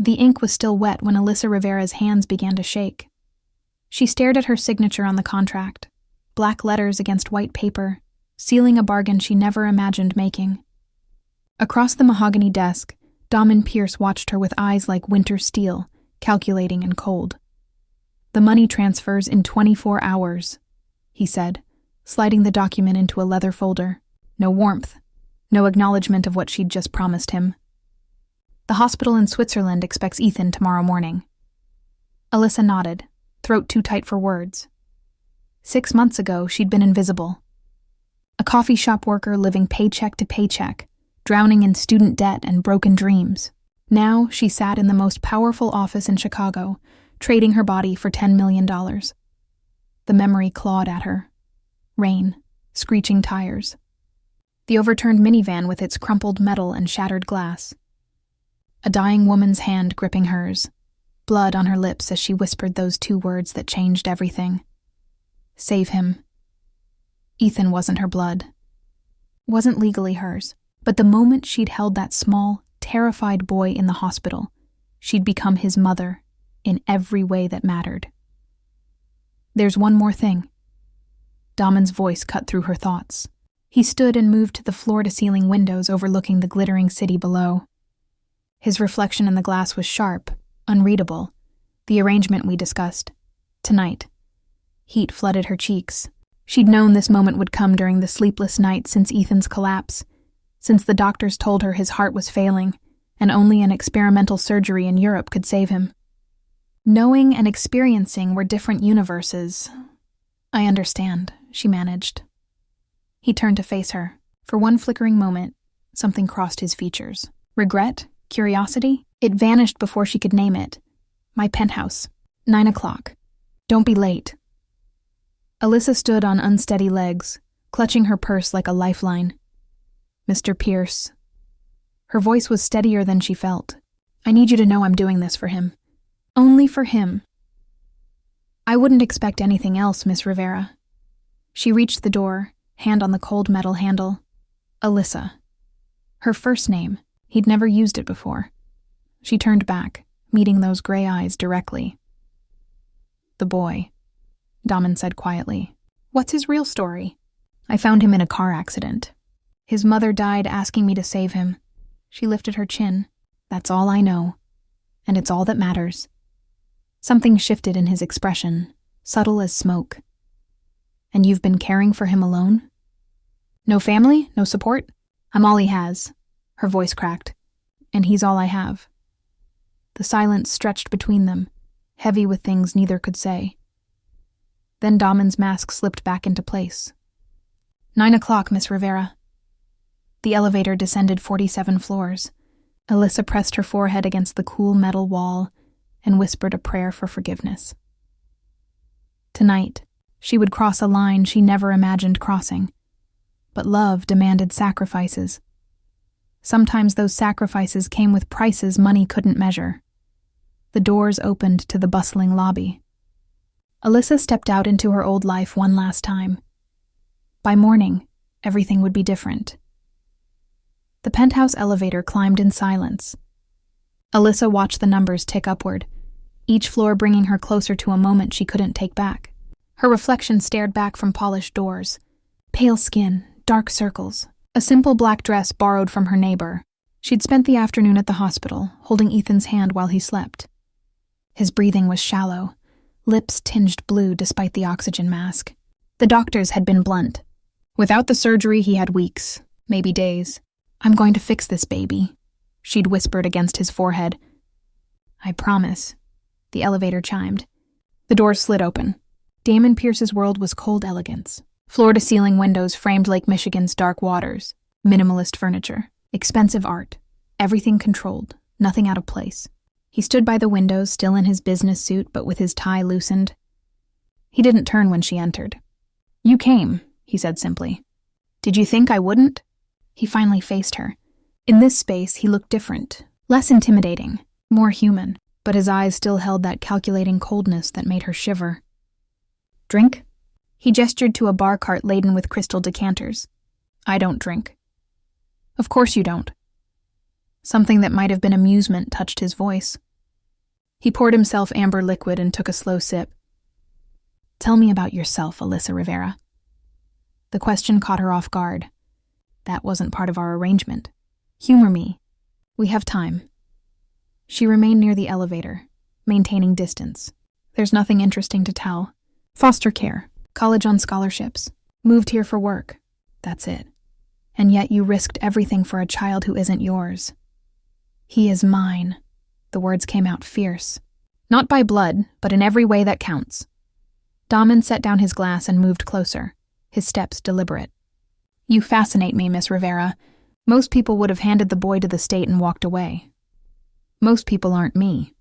The ink was still wet when Alyssa Rivera's hands began to shake. She stared at her signature on the contract, black letters against white paper, sealing a bargain she never imagined making. Across the mahogany desk, Damen Pierce watched her with eyes like winter steel, calculating and cold. "The money transfers in 24 hours, he said, sliding the document into a leather folder. No warmth, no acknowledgement of what she'd just promised him. "The hospital in Switzerland expects Ethan tomorrow morning." Alyssa nodded, throat too tight for words. 6 months ago, she'd been invisible. A coffee shop worker living paycheck to paycheck, drowning in student debt and broken dreams. Now she sat in the most powerful office in Chicago, trading her body for $10 million. The memory clawed at her. Rain, screeching tires. The overturned minivan with its crumpled metal and shattered glass. A dying woman's hand gripping hers, blood on her lips as she whispered those 2 words that changed everything. Save him. Ethan wasn't her blood. Wasn't legally hers, but the moment she'd held that small, terrified boy in the hospital, she'd become his mother in every way that mattered. "There's one more thing." Damen's voice cut through her thoughts. He stood and moved to the floor-to-ceiling windows overlooking the glittering city below. His reflection in the glass was sharp, unreadable, the arrangement we discussed. Tonight. Heat flooded her cheeks. She'd known this moment would come during the sleepless night since Ethan's collapse, since the doctors told her his heart was failing, and only an experimental surgery in Europe could save him. Knowing and experiencing were different universes. "I understand," she managed. He turned to face her. For one flickering moment, something crossed his features. Regret? Curiosity? It vanished before she could name it. "My penthouse. 9 o'clock. Don't be late." Alyssa stood on unsteady legs, clutching her purse like a lifeline. "Mr. Pierce." Her voice was steadier than she felt. "I need you to know I'm doing this for him. Only for him." "I wouldn't expect anything else, Miss Rivera." She reached the door, hand on the cold metal handle. Alyssa. Her first name. He'd never used it before. She turned back, meeting those gray eyes directly. "The boy," Damen said quietly. "What's his real story?" "I found him in a car accident. His mother died asking me to save him." She lifted her chin. "That's all I know. And it's all that matters." Something shifted in his expression, subtle as smoke. "And you've been caring for him alone? No family? No support?" "I'm all he has." Her voice cracked. "And he's all I have." The silence stretched between them, heavy with things neither could say. Then Damen's mask slipped back into place. 9 o'clock, Miss Rivera." The elevator descended 47 floors. Alyssa pressed her forehead against the cool metal wall and whispered a prayer for forgiveness. Tonight, she would cross a line she never imagined crossing. But love demanded sacrifices. Sometimes those sacrifices came with prices money couldn't measure. The doors opened to the bustling lobby. Alyssa stepped out into her old life one last time. By morning, everything would be different. The penthouse elevator climbed in silence. Alyssa watched the numbers tick upward, each floor bringing her closer to a moment she couldn't take back. Her reflection stared back from polished doors. Pale skin, dark circles, a simple black dress borrowed from her neighbor. She'd spent the afternoon at the hospital, holding Ethan's hand while he slept. His breathing was shallow, lips tinged blue despite the oxygen mask. The doctors had been blunt. Without the surgery, he had weeks, maybe days. "I'm going to fix this baby," she'd whispered against his forehead. "I promise." The elevator chimed. The doors slid open. Damen Pierce's world was cold elegance. Floor-to-ceiling windows framed Lake Michigan's dark waters. Minimalist furniture. Expensive art. Everything controlled. Nothing out of place. He stood by the windows, still in his business suit but with his tie loosened. He didn't turn when she entered. "You came," he said simply. "Did you think I wouldn't?" He finally faced her. In this space, he looked different. Less intimidating. More human. But his eyes still held that calculating coldness that made her shiver. "Drink?" He gestured to a bar cart laden with crystal decanters. "I don't drink." "Of course you don't." Something that might have been amusement touched his voice. He poured himself amber liquid and took a slow sip. "Tell me about yourself, Alyssa Rivera." The question caught her off guard. That wasn't part of our arrangement. "Humor me. We have time." She remained near the elevator, maintaining distance. "There's nothing interesting to tell. Foster care, college on scholarships, moved here for work. That's it. And yet you risked everything for a child who isn't yours." "He is mine." The words came out fierce. "Not by blood, but in every way that counts." Damen set down his glass and moved closer, his steps deliberate. "You fascinate me, Miss Rivera. Most people would have handed the boy to the state and walked away. Most people aren't me."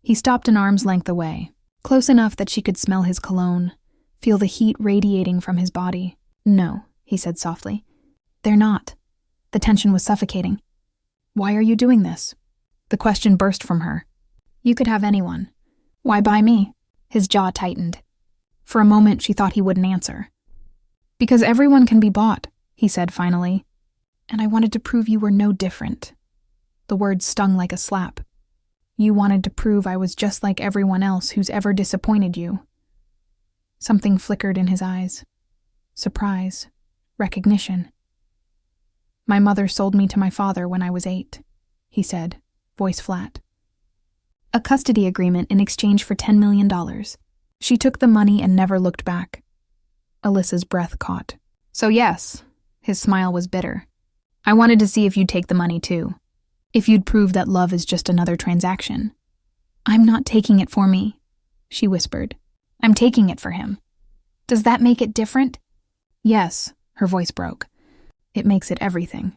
He stopped an arm's length away, close enough that she could smell his cologne, feel the heat radiating from his body. "No," he said softly. "They're not." The tension was suffocating. "Why are you doing this?" The question burst from her. "You could have anyone. Why buy me?" His jaw tightened. For a moment she thought he wouldn't answer. "Because everyone can be bought," he said finally. "And I wanted to prove you were no different." The words stung like a slap. "You wanted to prove I was just like everyone else who's ever disappointed you." Something flickered in his eyes. Surprise. Recognition. "My mother sold me to my father when I was 8, he said, voice flat. "A custody agreement in exchange for $10 million. She took the money and never looked back." Alyssa's breath caught. "So yes," his smile was bitter. "I wanted to see if you'd take the money too. If you'd prove that love is just another transaction." "I'm not taking it for me," she whispered. "I'm taking it for him. Does that make it different?" "Yes," her voice broke. "It makes it everything."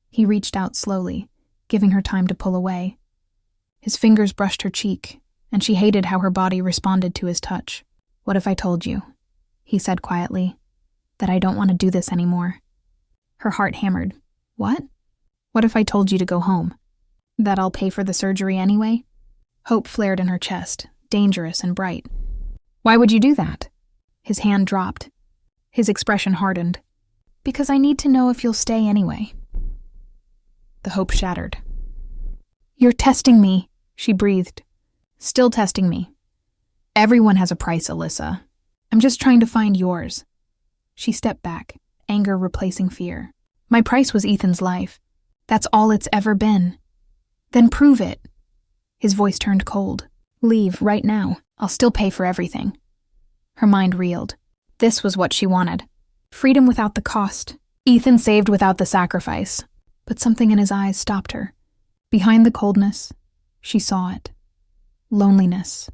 He reached out slowly, giving her time to pull away. His fingers brushed her cheek, and she hated how her body responded to his touch. "What if I told you," he said quietly, "that I don't want to do this anymore?" Her heart hammered. "What?" "What if I told you to go home? That I'll pay for the surgery anyway?" Hope flared in her chest, dangerous and bright. "Why would you do that?" His hand dropped. His expression hardened. "Because I need to know if you'll stay anyway." The hope shattered. "You're testing me," she breathed. "Still testing me. Everyone has a price, Alyssa. I'm just trying to find yours." She stepped back, anger replacing fear. "My price was Ethan's life. That's all it's ever been." "Then prove it." His voice turned cold. "Leave right now. I'll still pay for everything." Her mind reeled. This was what she wanted. Freedom without the cost. Ethan saved without the sacrifice. But something in his eyes stopped her. Behind the coldness, she saw it. Loneliness.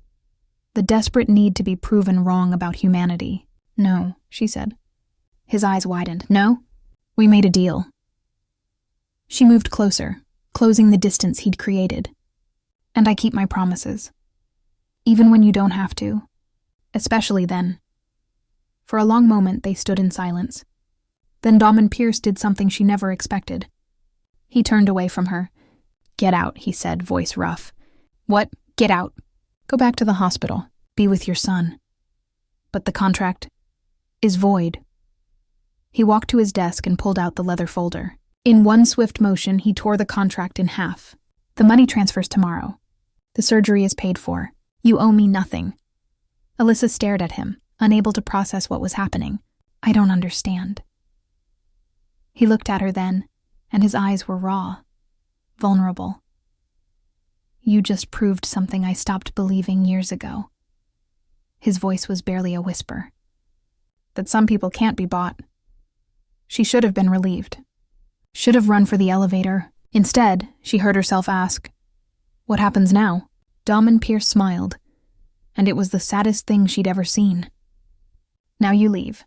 The desperate need to be proven wrong about humanity. "No," she said. His eyes widened. "No? We made a deal." She moved closer, closing the distance he'd created. "And I keep my promises. Even when you don't have to. Especially then." For a long moment they stood in silence. Then Damen Pierce did something she never expected. He turned away from her. "Get out," he said, voice rough. "What? Get out." "Go back to the hospital. Be with your son." "But the contract is void." He walked to his desk and pulled out the leather folder. In one swift motion, he tore the contract in half. "The money transfers tomorrow. The surgery is paid for. You owe me nothing." Alyssa stared at him, unable to process what was happening. "I don't understand." He looked at her then, and his eyes were raw, vulnerable. "You just proved something I stopped believing years ago." His voice was barely a whisper. "That some people can't be bought." She should have been relieved. Should have run for the elevator. Instead, she heard herself ask, "What happens now?" Damen Pierce smiled, and it was the saddest thing she'd ever seen. "Now you leave,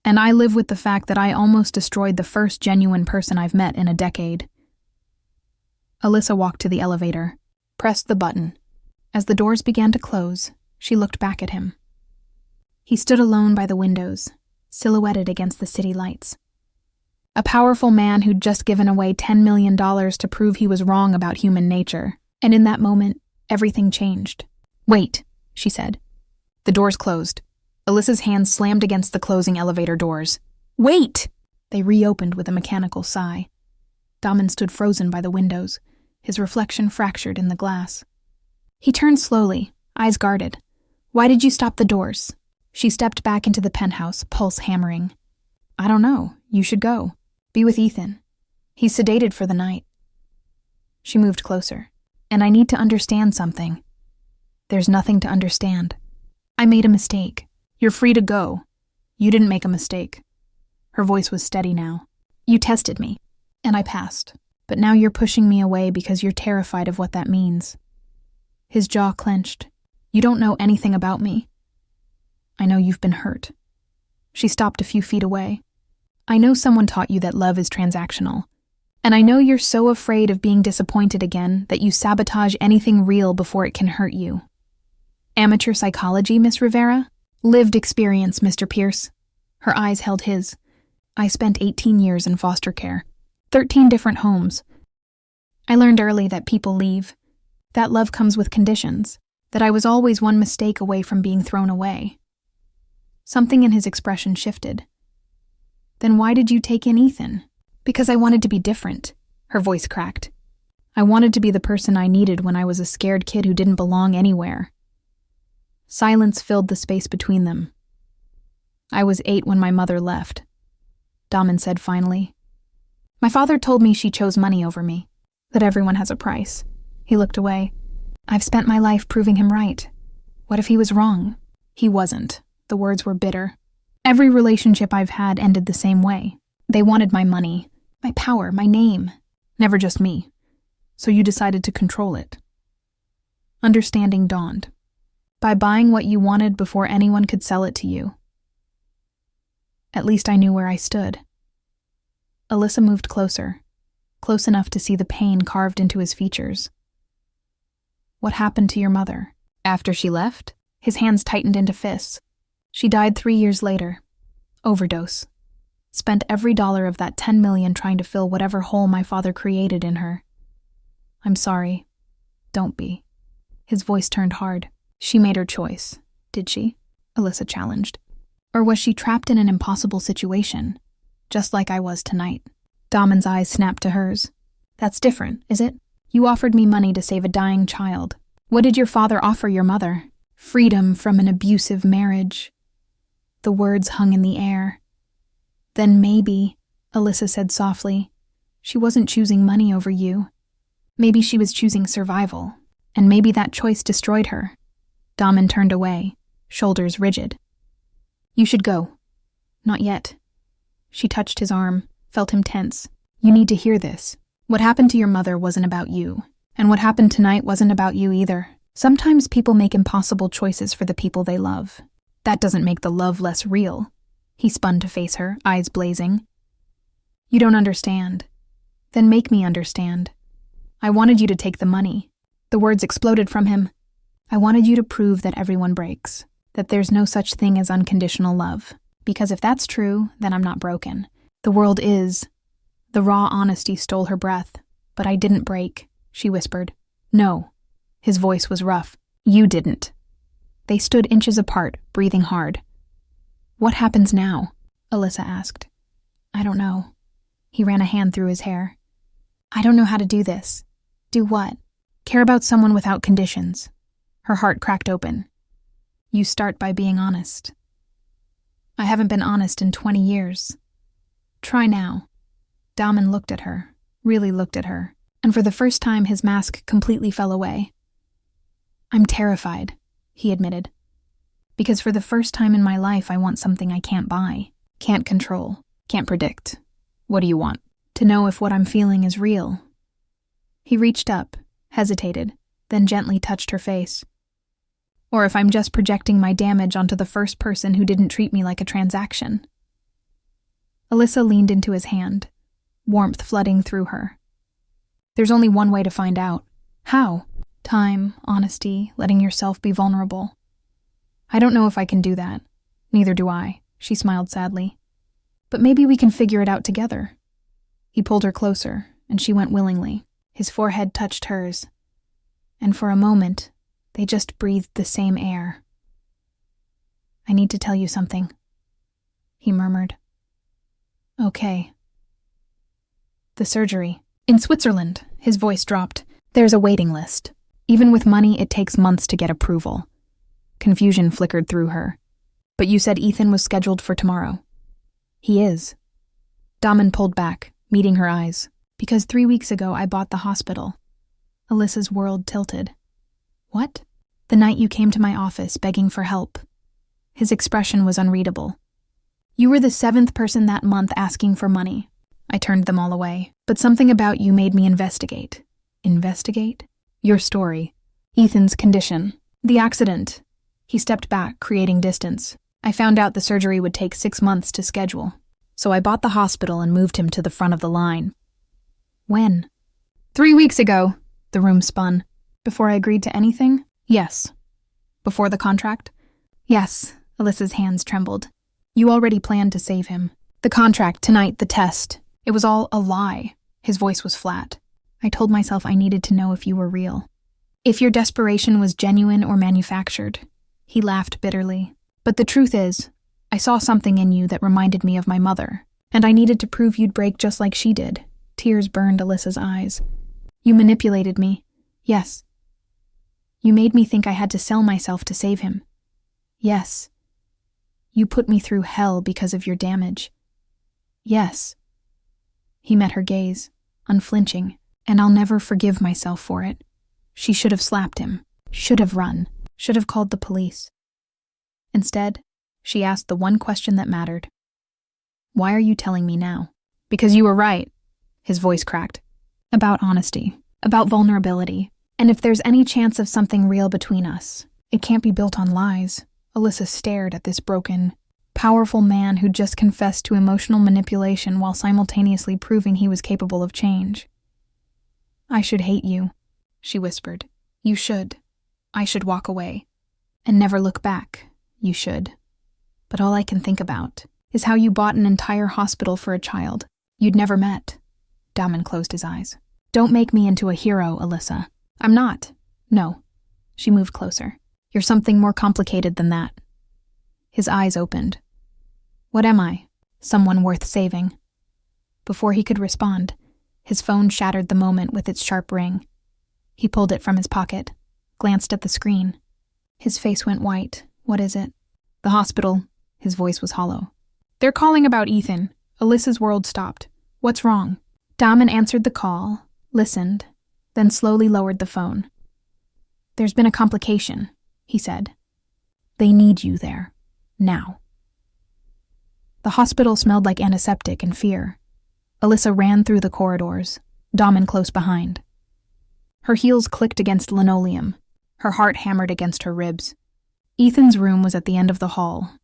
and I live with the fact that I almost destroyed the first genuine person I've met in a decade." Alyssa walked to the elevator, pressed the button. As the doors began to close, she looked back at him. He stood alone by the windows, silhouetted against the city lights. A powerful man who'd just given away $10 million to prove he was wrong about human nature. And in that moment, everything changed. "Wait," she said. The doors closed. Alyssa's hands slammed against the closing elevator doors. "Wait!" They reopened with a mechanical sigh. Damen stood frozen by the windows, his reflection fractured in the glass. He turned slowly, eyes guarded. Why did you stop the doors? She stepped back into the penthouse, pulse hammering. I don't know. You should go. Be with Ethan. He's sedated for the night. She moved closer. And I need to understand something. There's nothing to understand. I made a mistake. You're free to go. You didn't make a mistake. Her voice was steady now. You tested me, and I passed. But now you're pushing me away because you're terrified of what that means. His jaw clenched. You don't know anything about me. I know you've been hurt. She stopped a few feet away. I know someone taught you that love is transactional. And I know you're so afraid of being disappointed again that you sabotage anything real before it can hurt you. Amateur psychology, Miss Rivera? Lived experience, Mr. Pierce. Her eyes held his. I spent 18 years in foster care. 13 different homes. I learned early that people leave. That love comes with conditions. That I was always one mistake away from being thrown away. Something in his expression shifted. Then why did you take in Ethan? Because I wanted to be different. Her voice cracked. I wanted to be the person I needed when I was a scared kid who didn't belong anywhere. Silence filled the space between them. I was 8 when my mother left. Damen said finally. My father told me she chose money over me, that everyone has a price. He looked away. I've spent my life proving him right. What if he was wrong? He wasn't. The words were bitter. Every relationship I've had ended the same way. They wanted my money, my power, my name. Never just me. So you decided to control it. Understanding dawned. By buying what you wanted before anyone could sell it to you. At least I knew where I stood. Alyssa moved closer, close enough to see the pain carved into his features. What happened to your mother? After she left? His hands tightened into fists. She died 3 years later. Overdose. Spent every dollar of that 10 million trying to fill whatever hole my father created in her. I'm sorry. Don't be. His voice turned hard. She made her choice, did she? Alyssa challenged. Or was she trapped in an impossible situation, just like I was tonight? Damen's eyes snapped to hers. That's different, is it? You offered me money to save a dying child. What did your father offer your mother? Freedom from an abusive marriage. The words hung in the air. Then maybe, Alyssa said softly, she wasn't choosing money over you. Maybe she was choosing survival, and maybe that choice destroyed her. Damen turned away, shoulders rigid. You should go. Not yet. She touched his arm, felt him tense. You need to hear this. What happened to your mother wasn't about you, and what happened tonight wasn't about you either. Sometimes people make impossible choices for the people they love. That doesn't make the love less real. He spun to face her, eyes blazing. You don't understand. Then make me understand. I wanted you to take the money. The words exploded from him. I wanted you to prove that everyone breaks, that there's no such thing as unconditional love. Because if that's true, then I'm not broken. The world is. The raw honesty stole her breath. But I didn't break, she whispered. No. His voice was rough. You didn't. They stood inches apart, breathing hard. What happens now? Alyssa asked. I don't know. He ran a hand through his hair. I don't know how to do this. Do what? Care about someone without conditions. Her heart cracked open. You start by being honest. I haven't been honest in 20 years. Try now. Damen looked at her, really looked at her, and for the first time his mask completely fell away. I'm terrified, he admitted. Because for the first time in my life I want something I can't buy, can't control, can't predict. What do you want? To know if what I'm feeling is real. He reached up, hesitated, then gently touched her face. Or if I'm just projecting my damage onto the first person who didn't treat me like a transaction. Alyssa leaned into his hand, warmth flooding through her. There's only one way to find out. How? Time, honesty, letting yourself be vulnerable. I don't know if I can do that. Neither do I, she smiled sadly. But maybe we can figure it out together. He pulled her closer, and she went willingly. His forehead touched hers. And for a moment, they just breathed the same air. I need to tell you something, he murmured. Okay. The surgery. In Switzerland, his voice dropped. There's a waiting list. Even with money, it takes months to get approval. Confusion flickered through her. But you said Ethan was scheduled for tomorrow. He is. Damen pulled back, meeting her eyes. Because 3 weeks ago I bought the hospital. Alyssa's world tilted. What? The night you came to my office begging for help. His expression was unreadable. You were the 7th person that month asking for money. I turned them all away. But something about you made me investigate. Investigate? Your story. Ethan's condition. The accident. He stepped back, creating distance. I found out the surgery would take 6 months to schedule. So I bought the hospital and moved him to the front of the line. When? 3 weeks ago. The room spun. Before I agreed to anything? Yes. Before the contract? Yes. Alyssa's hands trembled. You already planned to save him. The contract, tonight, the test. It was all a lie. His voice was flat. I told myself I needed to know if you were real. If your desperation was genuine or manufactured. He laughed bitterly. But the truth is, I saw something in you that reminded me of my mother, and I needed to prove you'd break just like she did. Tears burned Alyssa's eyes. You manipulated me. Yes. You made me think I had to sell myself to save him. Yes. You put me through hell because of your damage. Yes. He met her gaze, unflinching, and I'll never forgive myself for it. She should have slapped him, should have run, should have called the police. Instead, she asked the one question that mattered. Why are you telling me now? Because you were right. His voice cracked. About honesty, about vulnerability, and if there's any chance of something real between us, it can't be built on lies. Alyssa stared at this broken, powerful man who just confessed to emotional manipulation while simultaneously proving he was capable of change. I should hate you, she whispered. You should. I should walk away. And never look back. You should. But all I can think about is how you bought an entire hospital for a child you'd never met. Damen closed his eyes. Don't make me into a hero, Alyssa. I'm not. No. She moved closer. You're something more complicated than that. His eyes opened. What am I? Someone worth saving. Before he could respond, his phone shattered the moment with its sharp ring. He pulled it from his pocket, glanced at the screen. His face went white. What is it? The hospital. His voice was hollow. They're calling about Ethan. Alyssa's world stopped. What's wrong? Damen answered the call, listened, then slowly lowered the phone. There's been a complication, he said. They need you there. Now. The hospital smelled like antiseptic and fear. Alyssa ran through the corridors, Damen close behind. Her heels clicked against linoleum. Her heart hammered against her ribs. Ethan's room was at the end of the hall,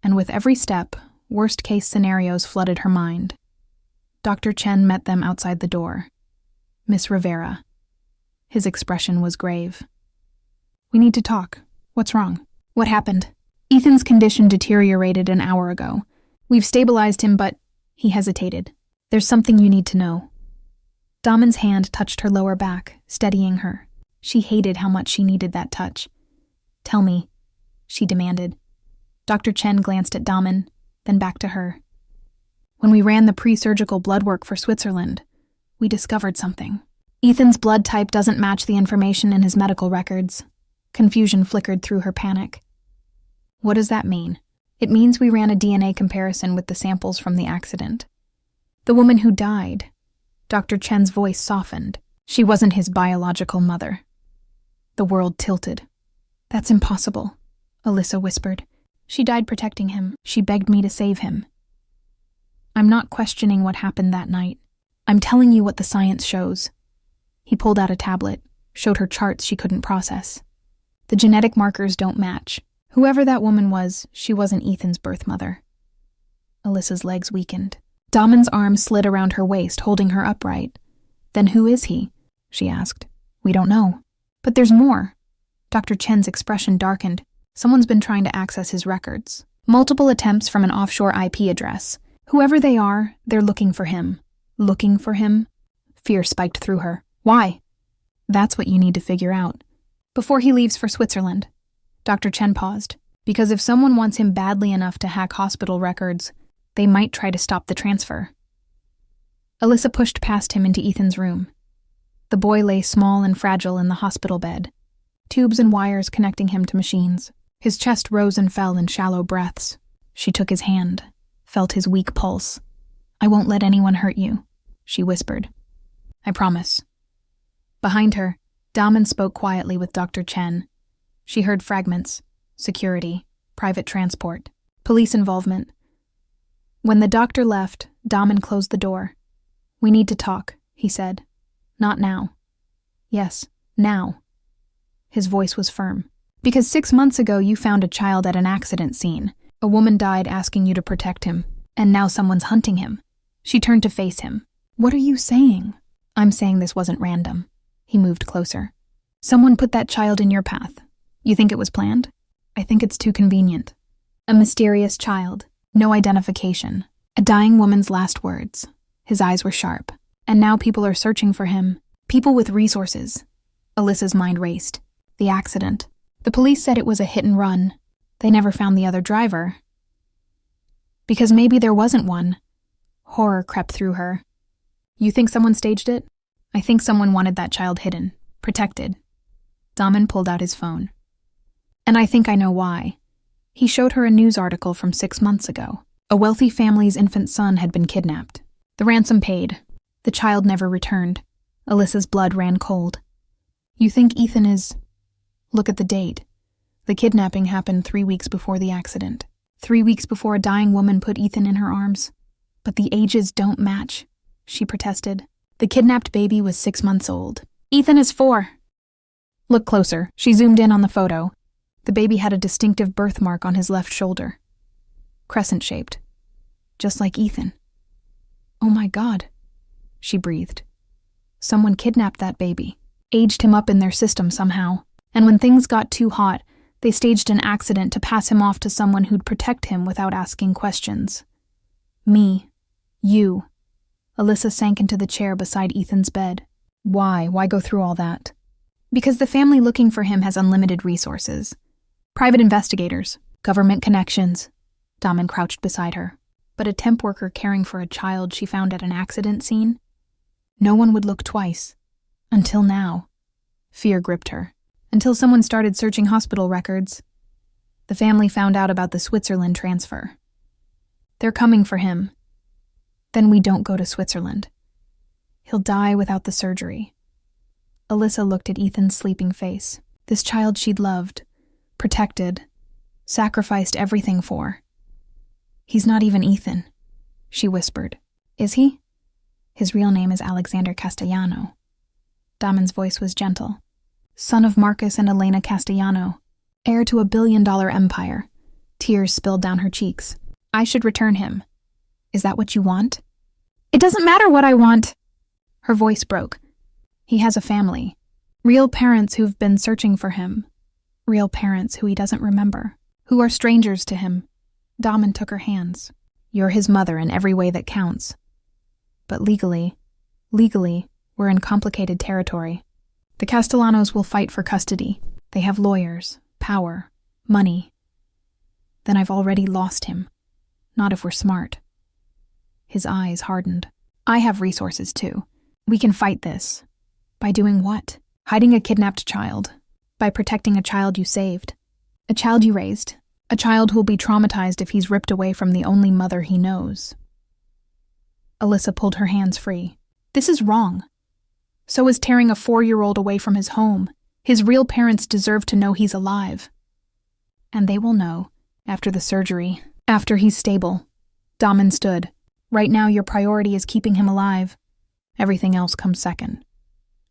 and with every step, worst-case scenarios flooded her mind. Dr. Chen met them outside the door. Miss Rivera. His expression was grave. We need to talk. What's wrong? What happened? Ethan's condition deteriorated an hour ago. We've stabilized him, but... He hesitated. There's something you need to know. Damen's hand touched her lower back, steadying her. She hated how much she needed that touch. Tell me, she demanded. Dr. Chen glanced at Damen, then back to her. When we ran the pre-surgical blood work for Switzerland, we discovered something. Ethan's blood type doesn't match the information in his medical records. Confusion flickered through her panic. What does that mean? It means we ran a DNA comparison with the samples from the accident. The woman who died. Dr. Chen's voice softened. She wasn't his biological mother. The world tilted. That's impossible, Alyssa whispered. She died protecting him. She begged me to save him. I'm not questioning what happened that night. I'm telling you what the science shows. He pulled out a tablet, showed her charts she couldn't process. The genetic markers don't match. Whoever that woman was, she wasn't Ethan's birth mother. Alyssa's legs weakened. Damen's arm slid around her waist, holding her upright. Then who is he? She asked. We don't know. But there's more. Dr. Chen's expression darkened. Someone's been trying to access his records. Multiple attempts from an offshore IP address. Whoever they are, they're looking for him. Looking for him? Fear spiked through her. Why? That's what you need to figure out. Before he leaves for Switzerland. Dr. Chen paused. Because if someone wants him badly enough to hack hospital records, they might try to stop the transfer. Alyssa pushed past him into Ethan's room. The boy lay small and fragile in the hospital bed, tubes and wires connecting him to machines. His chest rose and fell in shallow breaths. She took his hand, felt his weak pulse. "I won't let anyone hurt you," she whispered. "I promise." Behind her, Damen spoke quietly with Dr. Chen. She heard fragments: security, private transport, police involvement. When the doctor left, Damen closed the door. "We need to talk," he said. "Not now." "Yes, now." His voice was firm. "Because 6 months ago you found a child at an accident scene. A woman died asking you to protect him, and now someone's hunting him." She turned to face him. "What are you saying?" "I'm saying this wasn't random." He moved closer. "Someone put that child in your path. You think it was planned?" "I think it's too convenient." A mysterious child, no identification, a dying woman's last words. His eyes were sharp. And now people are searching for him. People with resources. Alyssa's mind raced. The accident. The police said it was a hit and run. They never found the other driver. Because maybe there wasn't one. Horror crept through her. "You think someone staged it?" "I think someone wanted that child hidden, protected." Damen pulled out his phone. "And I think I know why." He showed her a news article from 6 months ago. A wealthy family's infant son had been kidnapped. The ransom paid. The child never returned. Alyssa's blood ran cold. "You think Ethan is—" "Look at the date. The kidnapping happened 3 weeks before the accident. 3 weeks before a dying woman put Ethan in her arms. But the ages don't match," she protested. "The kidnapped baby was 6 months old. Ethan is 4. Look closer." She zoomed in on the photo. The baby had a distinctive birthmark on his left shoulder. Crescent-shaped. Just like Ethan. "Oh my God," she breathed. "Someone kidnapped that baby, aged him up in their system somehow, and when things got too hot, they staged an accident to pass him off to someone who'd protect him without asking questions. Me. You." Alyssa sank into the chair beside Ethan's bed. "Why? Why go through all that?" "Because the family looking for him has unlimited resources. Private investigators, government connections." Damen crouched beside her. But a temp worker caring for a child she found at an accident scene? No one would look twice. Until now. Fear gripped her. Until someone started searching hospital records. The family found out about the Switzerland transfer. "They're coming for him." "Then we don't go to Switzerland. He'll die without the surgery." Alyssa looked at Ethan's sleeping face. This child she'd loved, protected, sacrificed everything for. "He's not even Ethan," she whispered. "Is he?" "His real name is Alexander Castellano." Damen's voice was gentle. "Son of Marcus and Elena Castellano, heir to a billion-dollar empire." Tears spilled down her cheeks. "I should return him. Is that what you want?" "It doesn't matter what I want." Her voice broke. "He has a family. Real parents who've been searching for him. Real parents who he doesn't remember. Who are strangers to him." Damen took her hands. "You're his mother in every way that counts. But legally, we're in complicated territory. The Castellanos will fight for custody. They have lawyers, power, money. Then I've already lost him. Not if we're smart." His eyes hardened. "I have resources too. We can fight this." "By doing what?" "Hiding a kidnapped child. By protecting a child you saved. A child you raised. A child who'll be traumatized if he's ripped away from the only mother he knows." Alyssa pulled her hands free. "This is wrong. So is tearing a 4-year-old away from his home. His real parents deserve to know he's alive. And they will know, after the surgery, after he's stable." Damen stood. "Right now your priority is keeping him alive. Everything else comes second."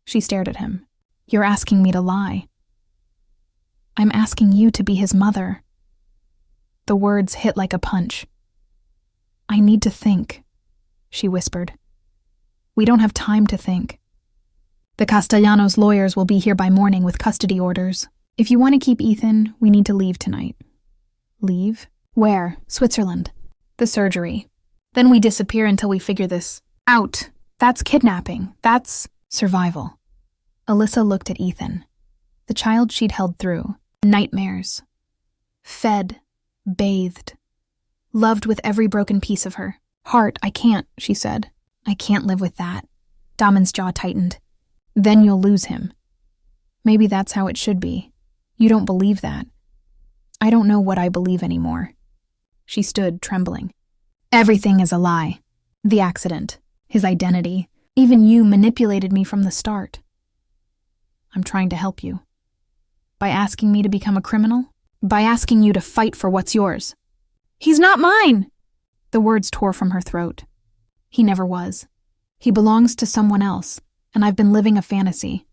She stared at him. "You're asking me to lie." "I'm asking you to be his mother." The words hit like a punch. "I need to think," she whispered. "We don't have time to think. The Castellanos' lawyers will be here by morning with custody orders. If you want to keep Ethan, we need to leave tonight." "Leave? Where?" "Switzerland. The surgery. Then we disappear until we figure this out. That's kidnapping. That's survival." Alyssa looked at Ethan. The child she'd held through. Nightmares. Fed. Bathed. Loved with every broken piece of her. "Heart, I can't," she said. "I can't live with that." Damen's jaw tightened. Then you'll lose him. Maybe that's how it should be. You don't believe that. I don't know what I believe anymore. She stood, trembling. Everything is a lie. The accident, his identity, even you manipulated me from the start. I'm trying to help you. By asking me to become a criminal? By asking you to fight for what's yours. He's not mine! The words tore from her throat. He never was. He belongs to someone else, and I've been living a fantasy.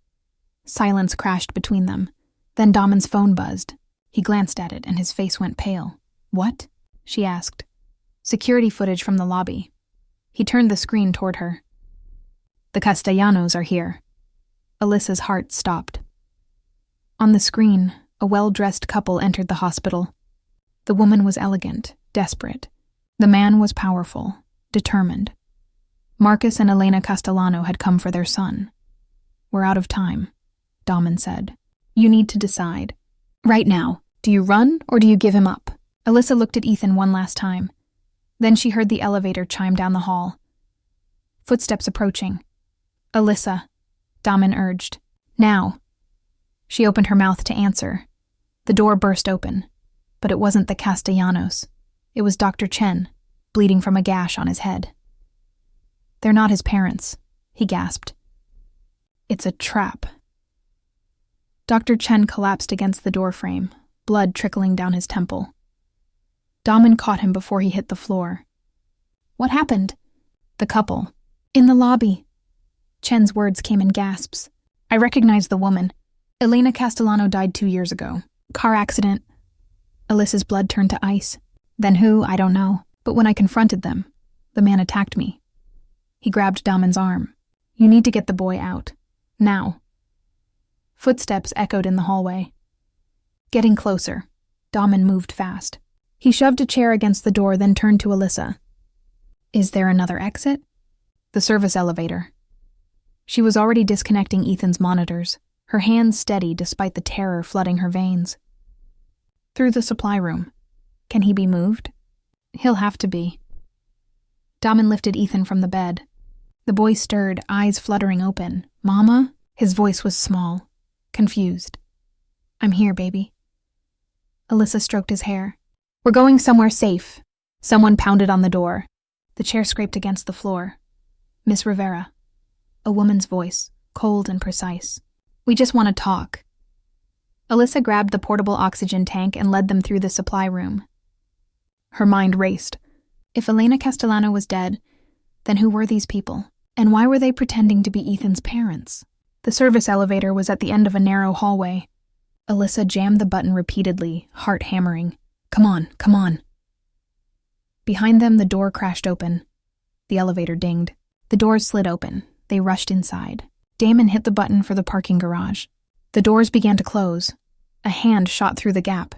Silence crashed between them. Then Damen's phone buzzed. He glanced at it, and his face went pale. What? She asked. Security footage from the lobby. He turned the screen toward her. The Castellanos are here. Alyssa's heart stopped. On the screen, a well-dressed couple entered the hospital. The woman was elegant, desperate. The man was powerful, determined. Marcus and Elena Castellano had come for their son. We're out of time, Damen said. You need to decide. Right now, do you run or do you give him up? Alyssa looked at Ethan one last time. Then she heard the elevator chime down the hall. Footsteps approaching. Alyssa, Damen urged. Now. She opened her mouth to answer. The door burst open. But it wasn't the Castellanos. It was Dr. Chen, bleeding from a gash on his head. They're not his parents, he gasped. It's a trap. Dr. Chen collapsed against the doorframe, blood trickling down his temple. Damen caught him before he hit the floor. What happened? The couple. In the lobby. Chen's words came in gasps. I recognized the woman. Elena Castellano died 2 years ago. Car accident. Alyssa's blood turned to ice. Then who, I don't know. But when I confronted them, the man attacked me. He grabbed Damen's arm. You need to get the boy out. Now. Footsteps echoed in the hallway. Getting closer. Damen moved fast. He shoved a chair against the door, then turned to Alyssa. Is there another exit? The service elevator. She was already disconnecting Ethan's monitors, her hands steady despite the terror flooding her veins. Through the supply room. Can he be moved? He'll have to be. Damen lifted Ethan from the bed. The boy stirred, eyes fluttering open. Mama? His voice was small, confused. I'm here, baby. Alyssa stroked his hair. We're going somewhere safe. Someone pounded on the door. The chair scraped against the floor. Miss Rivera. A woman's voice, cold and precise. We just want to talk. Alyssa grabbed the portable oxygen tank and led them through the supply room. Her mind raced. If Elena Castellano was dead, then who were these people? And why were they pretending to be Ethan's parents? The service elevator was at the end of a narrow hallway. Alyssa jammed the button repeatedly, heart hammering. Come on, come on. Behind them, the door crashed open. The elevator dinged. The doors slid open. They rushed inside. Damen hit the button for the parking garage. The doors began to close. A hand shot through the gap.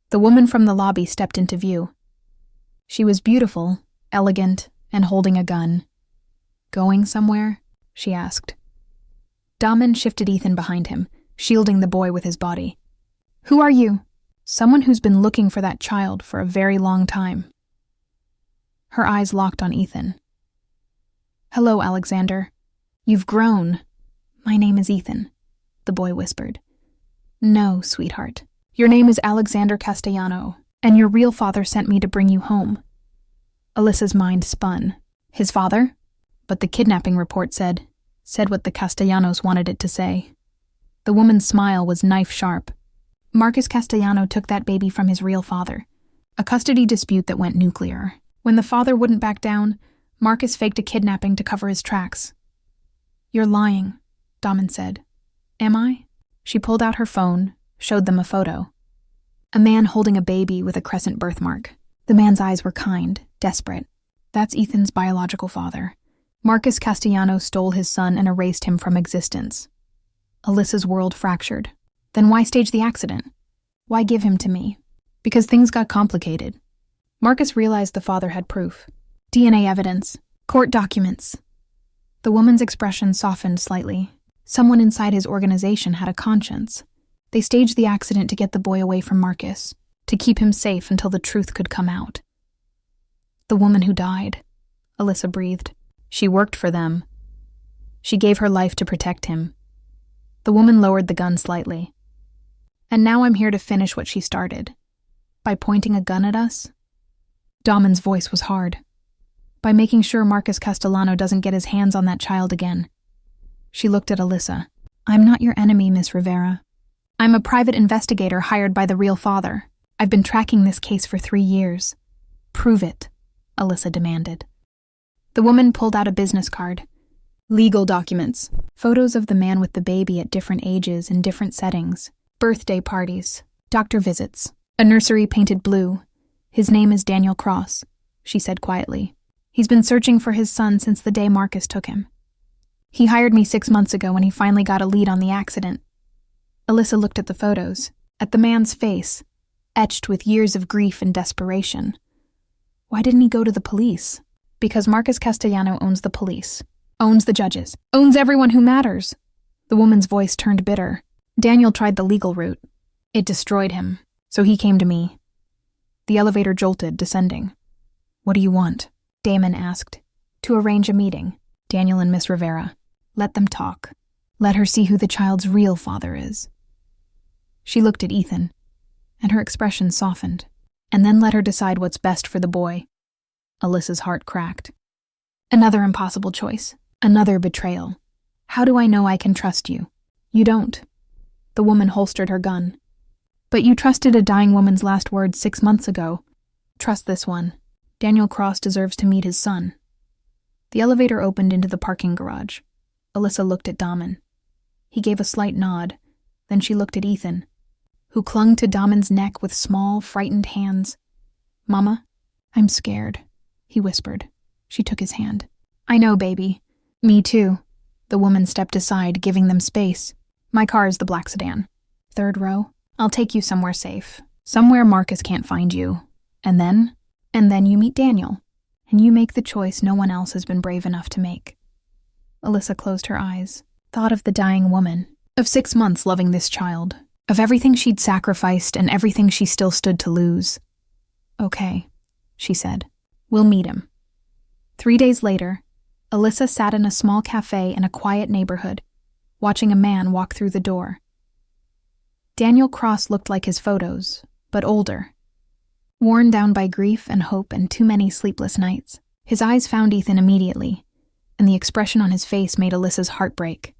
The woman from the lobby stepped into view. She was beautiful, elegant, and holding a gun. Going somewhere? She asked. Damen shifted Ethan behind him, shielding the boy with his body. Who are you? Someone who's been looking for that child for a very long time. Her eyes locked on Ethan. Hello, Alexander. You've grown. My name is Ethan, the boy whispered. No, sweetheart. Your name is Alexander Castellano, and your real father sent me to bring you home. Alyssa's mind spun. His father? But the kidnapping report said what the Castellanos wanted it to say. The woman's smile was knife-sharp. Marcus Castellano took that baby from his real father. A custody dispute that went nuclear. When the father wouldn't back down, Marcus faked a kidnapping to cover his tracks. You're lying, Damen said. Am I? She pulled out her phone, showed them a photo. A man holding a baby with a crescent birthmark. The man's eyes were kind, desperate. That's Ethan's biological father. Marcus Castellano stole his son and erased him from existence. Alyssa's world fractured. Then why stage the accident? Why give him to me? Because things got complicated. Marcus realized the father had proof. DNA evidence. Court documents. The woman's expression softened slightly. Someone inside his organization had a conscience. They staged the accident to get the boy away from Marcus, to keep him safe until the truth could come out. The woman who died, Alyssa breathed. She worked for them. She gave her life to protect him. The woman lowered the gun slightly. And now I'm here to finish what she started. By pointing a gun at us? Damen's voice was hard. By making sure Marcus Castellano doesn't get his hands on that child again. She looked at Alyssa. I'm not your enemy, Miss Rivera. I'm a private investigator hired by the real father. I've been tracking this case for 3 years. Prove it, Alyssa demanded. The woman pulled out a business card. Legal documents. Photos of the man with the baby at different ages in different settings. Birthday parties. Doctor visits. A nursery painted blue. His name is Daniel Cross, she said quietly. He's been searching for his son since the day Marcus took him. He hired me 6 months ago when he finally got a lead on the accident. Alyssa looked at the photos, at the man's face, etched with years of grief and desperation. Why didn't he go to the police? Because Marcus Castellano owns the police, owns the judges, owns everyone who matters. The woman's voice turned bitter. Daniel tried the legal route. It destroyed him, so he came to me. The elevator jolted, descending. What do you want? Damen asked. To arrange a meeting. Daniel and Miss Rivera. Let them talk. Let her see who the child's real father is. She looked at Ethan, and her expression softened. And then let her decide what's best for the boy. Alyssa's heart cracked. Another impossible choice. Another betrayal. How do I know I can trust you? You don't. The woman holstered her gun. But you trusted a dying woman's last words 6 months ago. Trust this one. Daniel Cross deserves to meet his son. The elevator opened into the parking garage. Alyssa looked at Damen. He gave a slight nod. Then she looked at Ethan, who clung to Damen's neck with small, frightened hands. Mama, I'm scared, he whispered. She took his hand. I know, baby. Me too. The woman stepped aside, giving them space. My car is the black sedan. 3rd row. I'll take you somewhere safe. Somewhere Marcus can't find you. And then you meet Daniel. And you make the choice no one else has been brave enough to make. Alyssa closed her eyes, thought of the dying woman, of 6 months loving this child, of everything she'd sacrificed and everything she still stood to lose. Okay, she said. We'll meet him. 3 days later, Alyssa sat in a small cafe in a quiet neighborhood, watching a man walk through the door. Daniel Cross looked like his photos, but older. Worn down by grief and hope and too many sleepless nights. His eyes found Ethan immediately, and the expression on his face made Alyssa's heart break.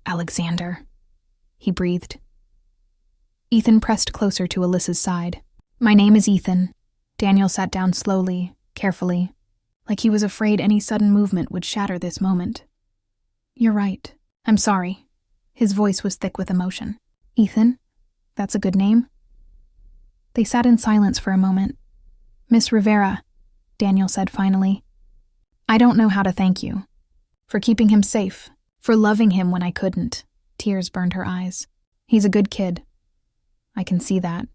Alexander, he breathed. Ethan pressed closer to Alyssa's side. My name is Ethan. Daniel sat down slowly, carefully, like he was afraid any sudden movement would shatter this moment. You're right. I'm sorry. His voice was thick with emotion. Ethan? That's a good name? They sat in silence for a moment. Miss Rivera, Daniel said finally. I don't know how to thank you. For keeping him safe. For loving him when I couldn't. Tears burned her eyes. He's a good kid. I can see that.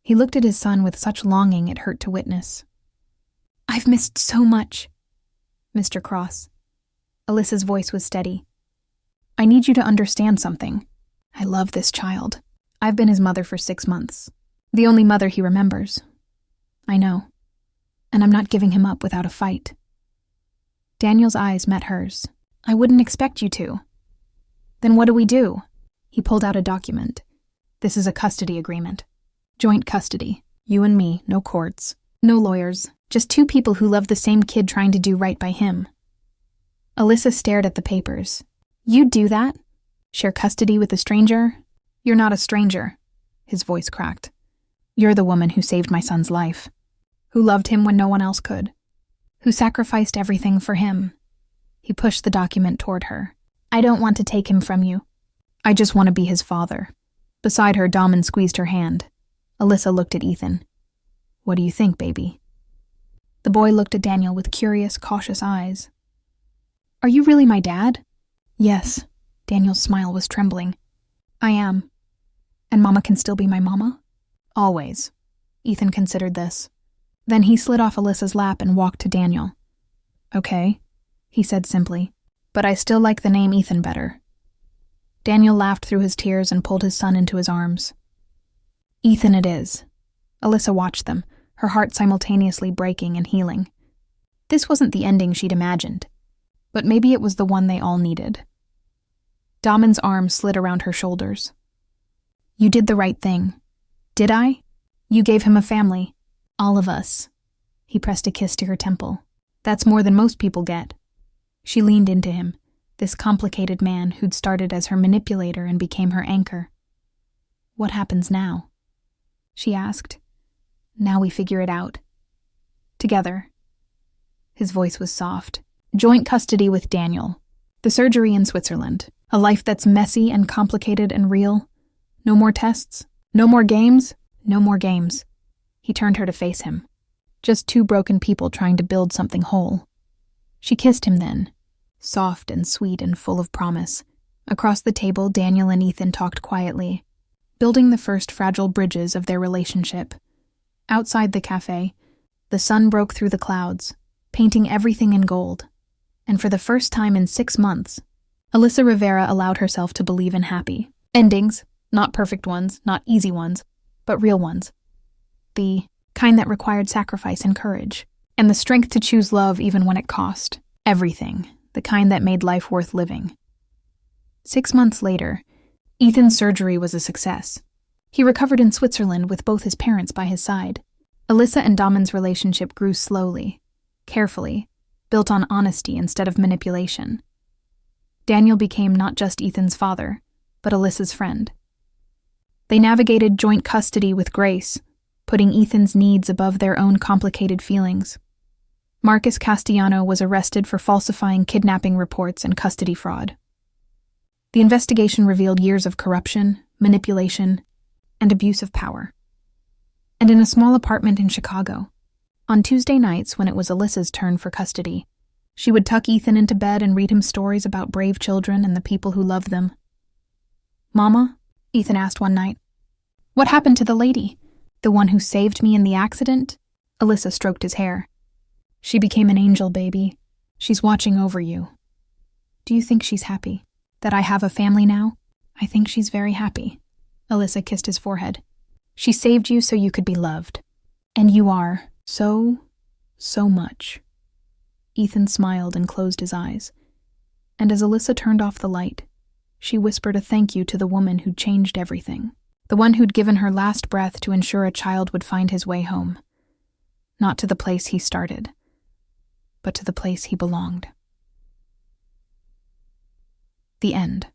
He looked at his son with such longing it hurt to witness. I've missed so much. Mr. Cross. Alyssa's voice was steady. I need you to understand something. I love this child. I've been his mother for 6 months. The only mother he remembers. I know. And I'm not giving him up without a fight. Daniel's eyes met hers. I wouldn't expect you to. Then what do we do? He pulled out a document. This is a custody agreement. Joint custody. You and me, no courts. No lawyers. Just 2 people who love the same kid trying to do right by him. Alyssa stared at the papers. You'd do that? Share custody with a stranger? You're not a stranger. His voice cracked. You're the woman who saved my son's life. Who loved him when no one else could. Who sacrificed everything for him. He pushed the document toward her. I don't want to take him from you. I just want to be his father. Beside her, Damen squeezed her hand. Alyssa looked at Ethan. What do you think, baby? The boy looked at Daniel with curious, cautious eyes. Are you really my dad? Yes. Daniel's smile was trembling. I am. And Mama can still be my mama? Always. Ethan considered this. Then he slid off Alyssa's lap and walked to Daniel. Okay, he said simply, but I still like the name Ethan better. Daniel laughed through his tears and pulled his son into his arms. Ethan it is. Alyssa watched them, her heart simultaneously breaking and healing. This wasn't the ending she'd imagined. but maybe it was the one they all needed. Damen's arm slid around her shoulders. You did the right thing. Did I? You gave him a family. All of us. He pressed a kiss to her temple. That's more than most people get. She leaned into him, this complicated man who'd started as her manipulator and became her anchor. What happens now? She asked. Now we figure it out. Together. His voice was soft. Joint custody with Daniel. The surgery in Switzerland. A life that's messy and complicated and real. No more tests. No more games. No more games. He turned her to face him. Just two broken people trying to build something whole. She kissed him then, soft and sweet and full of promise. Across the table, Daniel and Ethan talked quietly, building the first fragile bridges of their relationship. Outside the cafe, the sun broke through the clouds, painting everything in gold. And for the first time in 6 months, Alyssa Rivera allowed herself to believe in happy endings, not perfect ones, not easy ones, but real ones. The kind that required sacrifice and courage, and the strength to choose love even when it cost everything, the kind that made life worth living. 6 months later, Ethan's surgery was a success. He recovered in Switzerland with both his parents by his side. Alyssa and Damen's relationship grew slowly, carefully, built on honesty instead of manipulation. Daniel became not just Ethan's father, but Alyssa's friend. They navigated joint custody with grace, putting Ethan's needs above their own complicated feelings. Marcus Castellano was arrested for falsifying kidnapping reports and custody fraud. The investigation revealed years of corruption, manipulation, and abuse of power. And in a small apartment in Chicago, on Tuesday nights when it was Alyssa's turn for custody, she would tuck Ethan into bed and read him stories about brave children and the people who loved them. "Mama," Ethan asked one night, "what happened to the lady? The one who saved me in the accident?" Alyssa stroked his hair. "She became an angel, baby. She's watching over you." "Do you think she's happy? That I have a family now?" "I think she's very happy." Alyssa kissed his forehead. "She saved you so you could be loved. And you are so much." Ethan smiled and closed his eyes. And as Alyssa turned off the light, she whispered a thank you to the woman who'd changed everything, the one who'd given her last breath to ensure a child would find his way home. Not to the place he started, but to the place he belonged. The end.